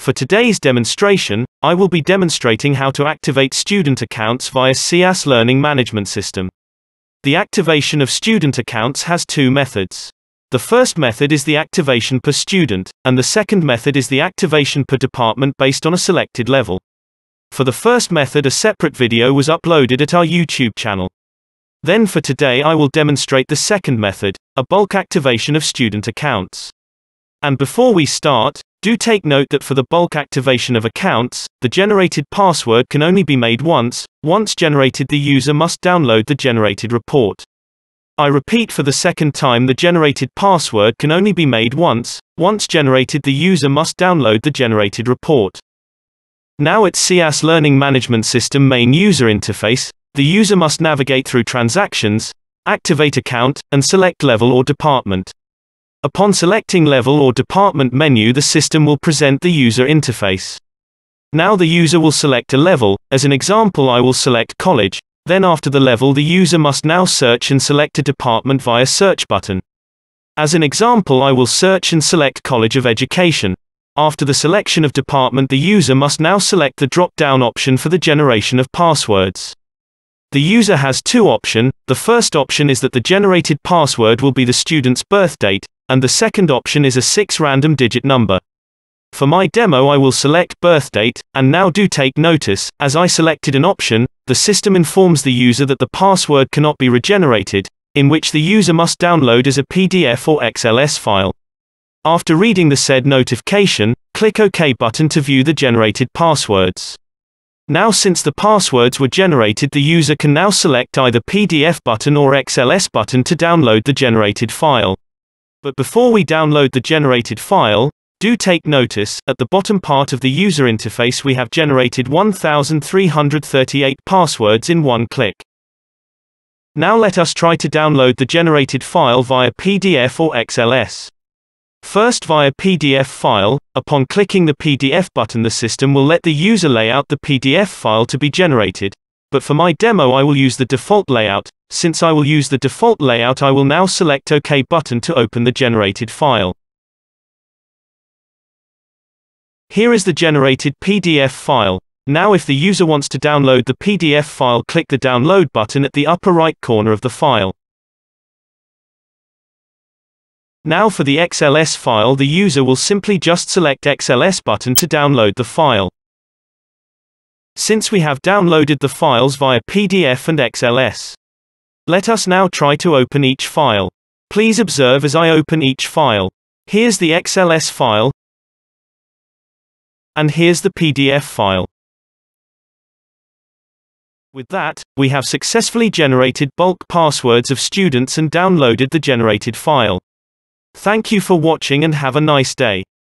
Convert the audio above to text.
For today's demonstration, I will be demonstrating how to activate student accounts via CAS Learning Management System. The activation of student accounts has two methods. The first method is the activation per student, and the second method is the activation per department based on a selected level. For the first method, a separate video was uploaded at our YouTube channel. Then for today I will demonstrate the second method, a bulk activation of student accounts. And before we start, do take note that for the bulk activation of accounts, the generated password can only be made once. Once generated, the user must download the generated report. I repeat for the second time, the generated password can only be made once. Once generated, the user must download the generated report. Now at CAS Learning Management System main user interface, the user must navigate through transactions, activate account, and select level or department. Upon selecting level or department menu, the system will present the user interface. Now the user will select a level. As an example, I will select college. Then after the level, the user must now search and select a department via search button. As an example, I will search and select College of Education. After the selection of department, the user must now select the drop-down option for the generation of passwords. The user has two options. The first option is that the generated password will be the student's birth date, and the second option is a 6 random digit number. For my demo, I will select birth date, and now do take notice, as I selected an option, the system informs the user that the password cannot be regenerated, in which the user must download as a PDF or XLS file. After reading the said notification, click OK button to view the generated passwords. Now since the passwords were generated, the user can now select either PDF button or XLS button to download the generated file. But before we download the generated file, do take notice, at the bottom part of the user interface we have generated 1,338 passwords in one click. Now let us try to download the generated file via PDF or XLS. First via PDF file. Upon clicking the PDF button, the system will let the user lay out the PDF file to be generated. But for my demo I will use the default layout. Since I will use the default layout, I will now select OK button to open the generated file. Here is the generated PDF file. Now if the user wants to download the PDF file, click the download button at the upper right corner of the file. Now for the XLS file, the user will simply just select XLS button to download the file. Since we have downloaded the files via PDF and XLS, let us now try to open each file. Please observe as I open each file. Here's the XLS file, and here's the PDF file. With that, we have successfully generated bulk passwords of students and downloaded the generated file. Thank you for watching and have a nice day.